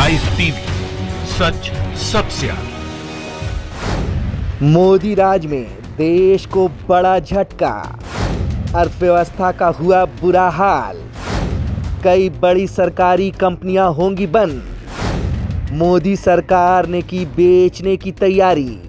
28 TV, सच सबसे आगे। मोदी राज में देश को बड़ा झटका, अर्थव्यवस्था का हुआ बुरा हाल, कई बड़ी सरकारी कंपनियां होंगी बंद, मोदी सरकार ने की बेचने की तैयारी।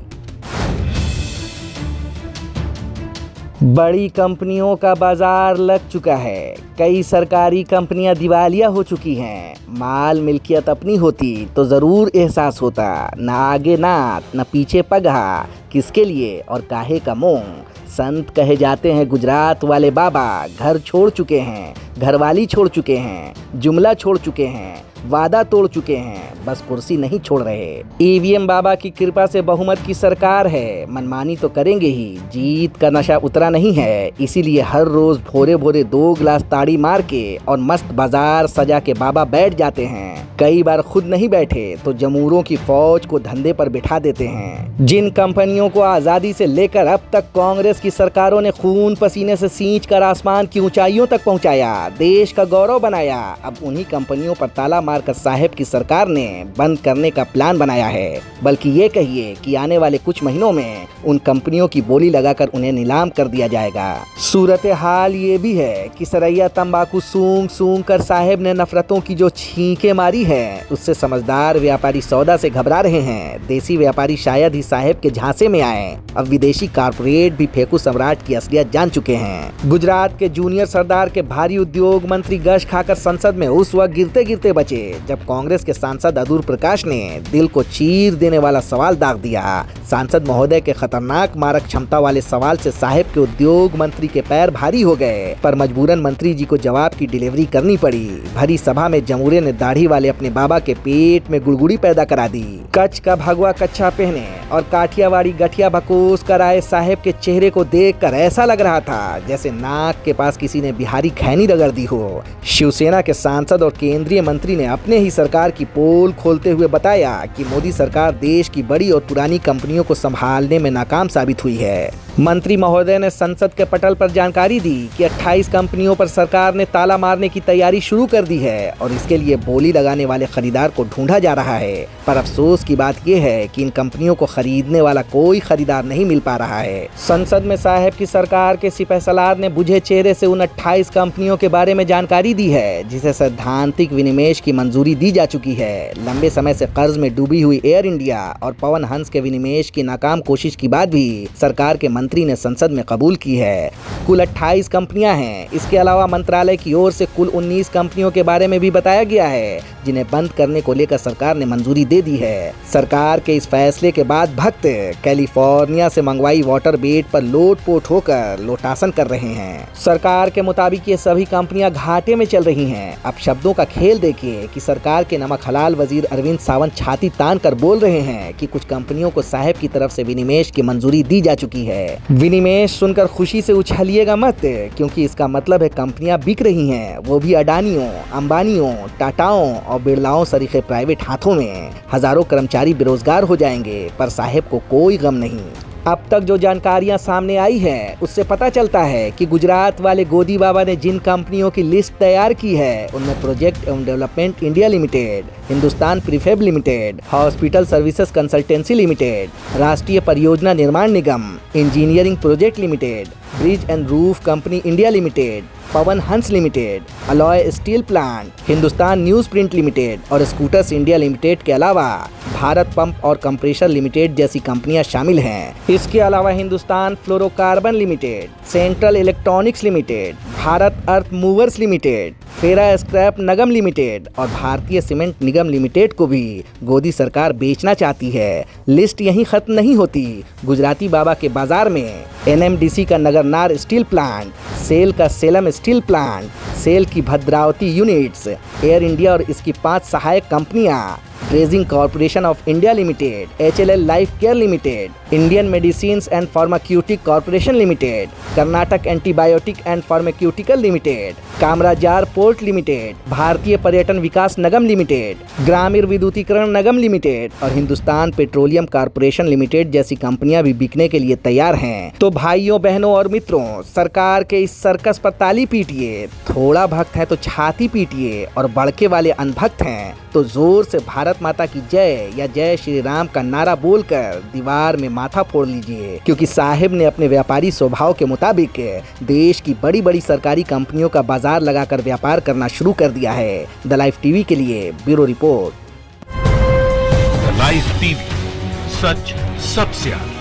बड़ी कंपनियों का बाजार लग चुका है, कई सरकारी कंपनियां दिवालिया हो चुकी हैं। माल मिल्कियत अपनी होती तो ज़रूर एहसास होता, ना आगे नात न पीछे पगहा, किसके लिए और काहे का मोह। संत कहे जाते हैं गुजरात वाले बाबा, घर छोड़ चुके हैं, घरवाली छोड़ चुके हैं, जुमला छोड़ चुके हैं, वादा तोड़ चुके हैं, बस कुर्सी नहीं छोड़ रहे। ईवीएम बाबा की कृपा से बहुमत की सरकार है, मनमानी तो करेंगे ही, जीत का नशा उतरा नहीं है, इसीलिए हर रोज भोरे भोरे 2 गिलास ताड़ी मार के और मस्त बाजार सजा के बाबा बैठ जाते हैं। कई बार खुद नहीं बैठे तो जमूरों की फौज को धंधे पर बिठा देते हैं। जिन कंपनियों को आज़ादी से लेकर अब तक कांग्रेस की सरकारों ने खून पसीने से सींच कर आसमान की ऊंचाइयों तक पहुंचाया, देश का गौरव बनाया, अब उन्हीं कंपनियों पर ताला मारकर साहेब की सरकार ने बंद करने का प्लान बनाया है। बल्कि ये कहिए कि आने वाले कुछ महीनों में उन कंपनियों की बोली लगाकर उन्हें नीलाम कर दिया जाएगा। सूरत हाल ये भी है कि सरैया तंबाकू सूंघ सूंघ कर साहेब ने नफरतों की जो छींकें मारी है, उससे समझदार व्यापारी सौदा से घबरा रहे हैं। देसी व्यापारी शायद ही साहेब के झांसे में आए, अब विदेशी कारपोरेट भी फेंकू सम्राट की असलियत जान चुके हैं। गुजरात के जूनियर सरदार के भारी उद्योग मंत्री गश खाकर संसद में उस वक्त गिरते गिरते बचे जब कांग्रेस के सांसद अदूर प्रकाश ने दिल को चीर देने वाला सवाल दाग दिया। सांसद महोदय के खतरनाक मारक क्षमता वाले सवाल से साहेब के उद्योग मंत्री के पैर भारी हो गए, पर मजबूरन मंत्री जी को जवाब की डिलीवरी करनी पड़ी। भरी सभा में जमूरे ने दाढ़ी वाले अपने बाबा के पेट में गुड़गुड़ी पैदा करा दी। कच्छ का भगवा कच्छा पहने और काठियावाड़ी गठिया बकोस कर आए साहेब के चेहरे को देखकर ऐसा लग रहा था जैसे नाक के पास किसी ने बिहारी खैनी रगड़ दी हो। शिवसेना के सांसद और केंद्रीय मंत्री ने अपने ही सरकार की पोल खोलते हुए बताया कि मोदी सरकार देश की बड़ी और पुरानी कंपनियों को संभालने में नाकाम साबित हुई है। मंत्री महोदय ने संसद के पटल पर जानकारी दी कि 28 कंपनियों पर सरकार ने ताला मारने की तैयारी शुरू कर दी है और इसके लिए बोली लगाने वाले खरीदार को ढूंढा जा रहा है। पर अफसोस की बात यह है कि इन कंपनियों को खरीदने वाला कोई खरीदार नहीं मिल पा रहा है। संसद में साहेब की सरकार के सिपहसालार ने बुझे चेहरे से उन 28 कंपनियों के बारे में जानकारी दी है जिसे सैद्धांतिक विनिवेश की मंजूरी दी जा चुकी है। लंबे समय से कर्ज में डूबी हुई एयर इंडिया और पवन हंस के विनिवेश की नाकाम कोशिश के बाद भी सरकार के मंत्री ने संसद में कबूल की है। कुल 28 कंपनियां हैं। इसके अलावा मंत्रालय की ओर से कुल 19 कंपनियों के बारे में भी बताया गया है जिन्हें बंद करने को लेकर सरकार ने मंजूरी दे दी है। सरकार के इस फैसले के बाद भक्त कैलिफोर्निया से मंगवाई वाटर बेड पर लोटपोट होकर लोटासन कर रहे हैं। सरकार के मुताबिक ये सभी कंपनियां घाटे में चल रही हैं। अब शब्दों का खेल देखिए कि सरकार के नमक हलाल वजीर अरविंद सावंत छाती तान कर बोल रहे हैं कि कुछ कंपनियों को साहेब की तरफ से विनिवेश की मंजूरी दी जा चुकी है। विनिवेश सुनकर खुशी से उछलिएगा मत, क्योंकि इसका मतलब है कंपनियां बिक रही हैं, वो भी अडानियों, अंबानियों, टाटाओं और बिरलाओं सरीखे प्राइवेट हाथों में। हजारों कर्मचारी बेरोजगार हो जाएंगे, पर साहेब को कोई गम नहीं। अब तक जो जानकारियां सामने आई है उससे पता चलता है कि गुजरात वाले गोदी बाबा ने जिन कंपनियों की लिस्ट तैयार की है उनमें प्रोजेक्ट एवं development India limited, Hindustan prefab limited, hospital services consultancy limited, Rashtriya Pariyojana Nirman Nigam, engineering project limited, bridge and roof company India limited, Pawan Hans limited, alloy steel plant, Hindustan newsprint limited और स्कूटर्स इंडिया लिमिटेड के अलावा भारत पंप और compressor limited जैसी कंपनियां शामिल हैं। इसके अलावा Hindustan fluorocarbon limited, central electronics limited, Bharat earth movers limited, ferro scrap Nigam limited और भारतीय सीमेंट निगम लिमिटेड को भी गोदी सरकार बेचना चाहती है। लिस्ट यहीं खत्म नहीं होती। गुजराती बाबा के बाजार में एनएमडीसी का नगरनार स्टील प्लांट, सेल का सेलम स्टील प्लांट, सेल की भद्रावती यूनिट्स, एयर इंडिया और इसकी 5 सहायक कंपनियां, dredging corporation of India limited, HLL life care limited, Indian medicines and pharmaceutical corporation limited, Karnataka antibiotic and pharmaceutical limited, Kamarajar port limited, Bharatiya Paryatan Vikas Nigam limited, ग्रामीण विद्युतीकरण निगम limited और Hindustan petroleum corporation limited जैसी कंपनियां भी बिकने के लिए तैयार हैं। तो भाइयों, बहनों और मित्रों, सरकार के इस सर्कस पर ताली पीटिए। थोड़ा भक्त है तो छाती पीटिए और बड़के वाले अनभक्त हैं तो जोर से भारत भारत माता की जय या जय श्री राम का नारा बोलकर दीवार में माथा फोड़ लीजिए, क्योंकि साहिब ने अपने व्यापारी स्वभाव के मुताबिक देश की बड़ी बड़ी सरकारी कंपनियों का बाजार लगाकर व्यापार करना शुरू कर दिया है। द लाइफ टीवी के लिए bureau report. The life TV, सच सबसे आगे।